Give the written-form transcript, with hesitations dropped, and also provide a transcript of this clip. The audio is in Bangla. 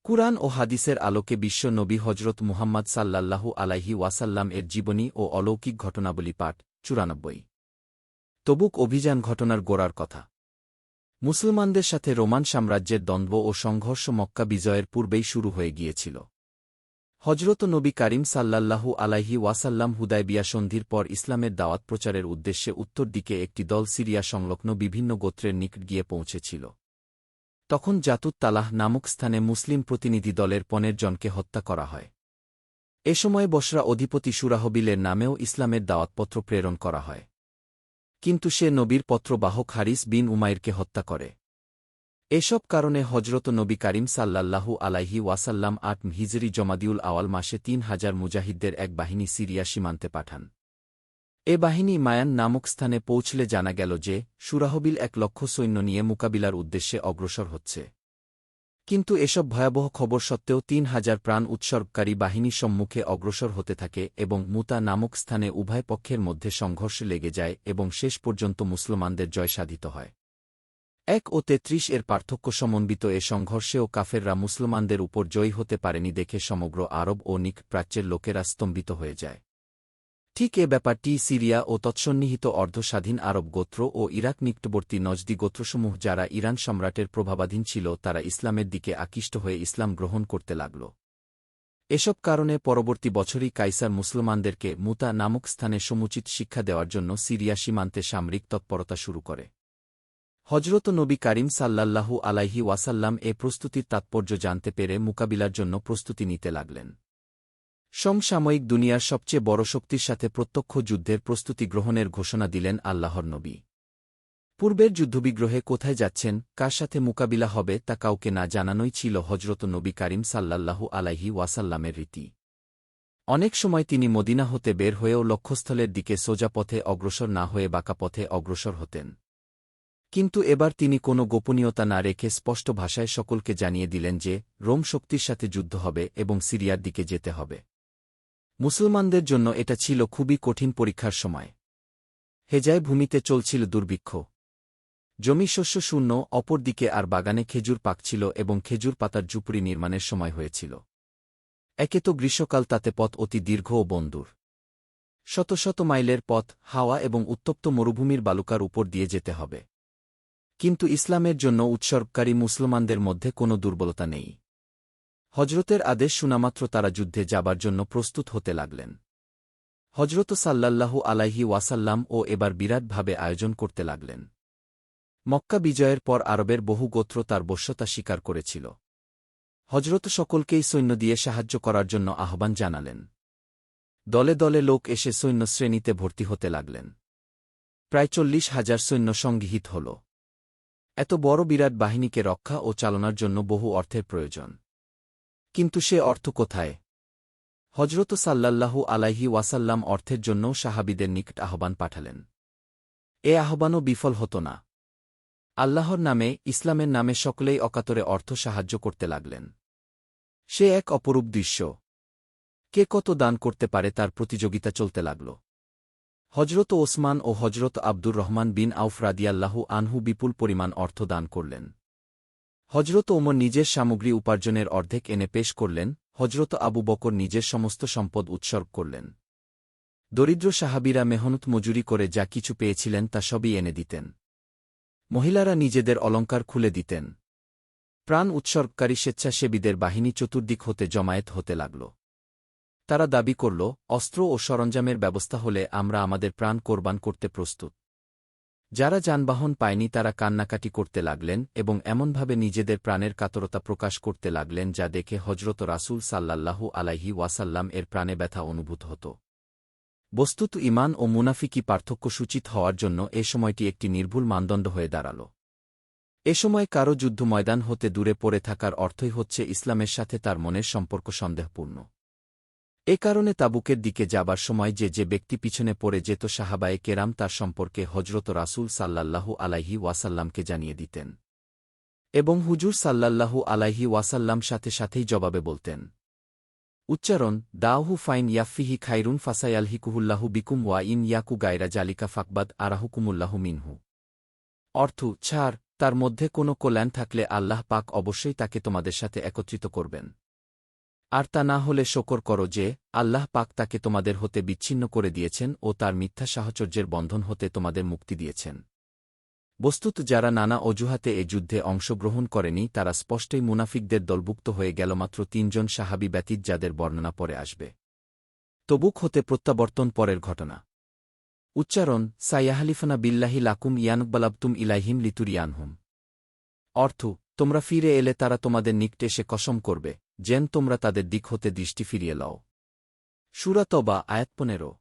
কুরআন ও হাদিসের আলোকে বিশ্ব নবী হজরত মুহাম্মদ সাল্লাল্লাহু আলাইহি ওয়াসাল্লাম এর জীবনী ও অলৌকিক ঘটনাবলী পাঠ 94। তবুক অভিযান ঘটনার গোড়ার কথা। মুসলমানদের সাথে রোমান সাম্রাজ্যের দ্বন্দ্ব ও সংঘর্ষ মক্কা বিজয়ের পূর্বেই শুরু হয়ে গিয়েছিল। হজরত নবী কারীম সাল্লাল্লাহু আলাইহি ওয়াসাল্লাম হুদায়বিয়া সন্ধির পর ইসলামের দাওয়াত প্রচারের উদ্দেশ্যে উত্তর দিকে একটি দল সিরিয়া সংলগ্ন বিভিন্ন গোত্রের নিকট গিয়ে পৌঁছেছিল। তখন জাতুত তালাহ নামক স্থানে মুসলিম প্রতিনিধি দলের 15 জনকে হত্যা করা হয়। এ সময় বসরা অধিপতি সুরাহবিলের নামেও ইসলামের দাওয়াতপত্র প্রেরণ করা হয়। কিন্তু সে নবীর পত্রবাহক হারিস বিন উমাইরকে হত্যা করে। এসব কারণে হজরত নবী কারীম সাল্লাল্লাহু আলাইহি ওয়াসাল্লাম ৮ হিজরি জমাদিউল আওয়াল মাসে ৩,০০০ মুজাহিদদের এক বাহিনী সিরিয়া সীমান্তে পাঠান। এ বাহিনী মায়ান নামক স্থানে পৌঁছলে জানা গেল যে সুরাহবিল ১,০০,০০০ সৈন্য নিয়ে মোকাবিলার উদ্দেশ্যে অগ্রসর হচ্ছে। কিন্তু এসব ভয়াবহ খবর সত্ত্বেও ৩,০০০ প্রাণ উৎসর্গকারী বাহিনী সম্মুখে অগ্রসর হতে থাকে এবং মুতা নামক স্থানে উভয় পক্ষের মধ্যে সংঘর্ষ লেগে যায় এবং শেষ পর্যন্ত মুসলমানদের জয় সাধিত হয়। ১ ও ৩৩ এর পার্থক্য সমন্বিত এ সংঘর্ষেও কাফেররা মুসলমানদের উপর জয়ী হতে পারেনি দেখে সমগ্র আরব ও নিক প্রাচ্যের লোকেরা স্তম্ভিত হয়ে যায়। ঠিক এ ব্যাপারটি সিরিয়া ও তৎসন্নিহিত অর্ধস্বাধীন আরব গোত্র ও ইরাক নিকটবর্তী নজদি গোত্রসমূহ যারা ইরান সম্রাটের প্রভাবাধীন ছিল তারা ইসলামের দিকে আকৃষ্ট হয়ে ইসলাম গ্রহণ করতে লাগল। এসব কারণে পরবর্তী বছরই কাইসার মুসলমানদেরকে মুতা নামক স্থানে সমুচিত শিক্ষা দেওয়ার জন্য সিরিয়া সীমান্তে সামরিক তৎপরতা শুরু করে। হজরত নবী কারীম সাল্লাল্লাহু আলাইহি ওয়াসাল্লাম এ প্রস্তুতির তাৎপর্য জানতে পেরে মোকাবিলার জন্য প্রস্তুতি নিতে লাগলেন। সমসাময়িক দুনিয়ার সবচেয়ে বড় শক্তির সাথে প্রত্যক্ষ যুদ্ধের প্রস্তুতি গ্রহণের ঘোষণা দিলেন আল্লাহর নবী। পূর্বের যুদ্ধবিগ্রহে কোথায় যাচ্ছেন, কার সাথে মোকাবিলা হবে তা কাউকে না জানানোই ছিল হজরত নবী কারীম সাল্লাল্লাহু আলাইহি ওয়াসাল্লামের রীতি। অনেক সময় তিনি মদিনা হতে বের হয়েও লক্ষ্যস্থলের দিকে সোজা পথে অগ্রসর না হয়ে বাঁকা পথে অগ্রসর হতেন। কিন্তু এবার তিনি কোনো গোপনীয়তা না রেখে স্পষ্ট ভাষায় সকলকে জানিয়ে দিলেন যে রোম শক্তির সাথে যুদ্ধ হবে এবং সিরিয়ার দিকে যেতে হবে। মুসলমানদের জন্য এটা ছিল খুবই কঠিন পরীক্ষার সময়। হেজায় ভূমিতে চলছিল দুর্ভিক্ষ, জমি শস্য শূন্য, অপরদিকে আর বাগানে খেজুর পাকছিল এবং খেজুর পাতার ঝুপড়ি নির্মাণের সময় হয়েছিল। একে তো গ্রীষ্মকাল, তাতে পথ অতি দীর্ঘ ও বন্দুর, শত শত মাইলের পথ, হাওয়া এবং উত্তপ্ত মরুভূমির বালুকার উপর দিয়ে যেতে হবে। কিন্তু ইসলামের জন্য উৎসর্গকারী মুসলমানদের মধ্যে কোনো দুর্বলতা নেই। হজরতের আদেশ শোনামাত্র তারা যুদ্ধে যাবার জন্য প্রস্তুত হতে লাগলেন। হজরত সাল্লাল্লাহু আলাইহি ওয়াসাল্লাম ও এবার বিরাটভাবে আয়োজন করতে লাগলেন। মক্কা বিজয়ের পর আরবের বহু গোত্র তার বশ্যতা স্বীকার করেছিল। হজরত সকলকেই সৈন্য দিয়ে সাহায্য করার জন্য আহ্বান জানালেন। দলে দলে লোক এসে সৈন্য শ্রেণীতে ভর্তি হতে লাগলেন। প্রায় ৪০,০০০ সৈন্য সংগৃহীত হল। এত বড় বিরাট বাহিনীকে রক্ষা ও চালনার জন্য বহু অর্থের প্রয়োজন। কিন্তু সে অর্থ কোথায়? হজরত সাল্লাল্লাহু আলাইহি ওয়াসাল্লাম অর্থের জন্যও সাহাবীদের নিকট আহ্বান পাঠালেন। এ আহ্বানও বিফল হতো না। আল্লাহর নামে, ইসলামের নামে সকলেই অকাতরে অর্থ সাহায্য করতে লাগলেন। সে এক অপরূপ দৃশ্য। কে কত দান করতে পারে তার প্রতিযোগিতা চলতে লাগল। হজরত ওসমান ও হজরত আব্দুর রহমান বিন আউফ রাদিয়াল্লাহু আনহু বিপুল পরিমাণ অর্থ দান করলেন। হজরত ওমর নিজের সামগ্রী উপার্জনের অর্ধেক এনে পেশ করলেন। হজরত আবু বকর নিজের সমস্ত সম্পদ উৎসর্গ করলেন। দরিদ্র সাহাবীরা মেহনত মজুরি করে যা কিছু পেয়েছিলেন তা সবই এনে দিতেন। মহিলারা নিজেদের অলঙ্কার খুলে দিতেন। প্রাণ উৎসর্গকারী স্বেচ্ছাসেবীদের বাহিনী চতুর্দিক হতে জমায়েত হতে লাগল। তারা দাবি করল, অস্ত্র ও সরঞ্জামের ব্যবস্থা হলে আমরা আমাদের প্রাণ কোরবান করতে প্রস্তুত। যারা যানবাহন পায়নি তারা কান্নাকাটি করতে লাগলেন এবং এমনভাবে নিজেদের প্রাণের কাতরতা প্রকাশ করতে লাগলেন যা দেখে হজরত রাসূল সাল্লাল্লাহু আলাইহি ওয়াসাল্লাম এর প্রাণে ব্যথা অনুভূত হতো। বস্তুত ঈমান ও মুনাফিকি পার্থক্য সূচিত হওয়ার জন্য এ সময়টি একটি নির্ভুল মানদণ্ড হয়ে দাঁড়াল। এ সময় কারো যুদ্ধ ময়দান হতে দূরে পড়ে থাকার অর্থই হচ্ছে ইসলামের সাথে তার মনের সম্পর্ক সন্দেহপূর্ণ। এ কারণে তাবুকের দিকে যাবার সময় যে ব্যক্তি পিছনে পড়ে যেত সাহাবায়ে কেরাম তার সম্পর্কে হজরত রাসূল সাল্লাল্লাহু আলাইহি ওয়াসাল্লামকে জানিয়ে দিতেন এবং হুজুর সাল্লাল্লাহু আলাইহি ওয়াসাল্লাম সাথে সাথেই জবাবে বলতেন, উচ্চারণ দাওহু ফাইন ইয়াফিহি খাইরুন ফাসায়ালহিকুহুল্লাহু বিকুম ওয়া ইন ইয়াকু গায়রা জালিকা ফাকবাদ আরাহুকুমুল্লাহু মিনহু। অর্থ ছাড়, তার মধ্যে কোনো কল্যাণ থাকলে আল্লাহ পাক অবশ্যই তাকে তোমাদের সাথে একত্রিত করবেন। আর তা না হলে শকর করো যে আল্লাহ পাক তাকে তোমাদের হতে বিচ্ছিন্ন করে দিয়েছেন ও তার মিথ্যা সাহচর্যের বন্ধন হতে তোমাদের মুক্তি দিয়েছেন। বস্তুত যারা নানা অজুহাতে এ যুদ্ধে অংশগ্রহণ করেনি তারা স্পষ্টই মুনাফিকদের দলভুক্ত হয়ে গেল, মাত্র ৩ জন সাহাবী ব্যতীত যাদের বর্ণনা পরে আসবে। তবুক হতে প্রত্যাবর্তন পরের ঘটনা। উচ্চারণ সাইয়াহালিফানা বিল্লাহি লাকুম ইয়ানকবালাবতুম ইলাইহিম লিতুরিয়ানহুম। অর্থ তোমরা ফিরে এলে তারা তোমাদের নিকটে এসে কসম করবে যেন তোমরা তাদের দিক হতে দৃষ্টি ফিরিয়ে লও। সূরা তবা আয়াত ১৫।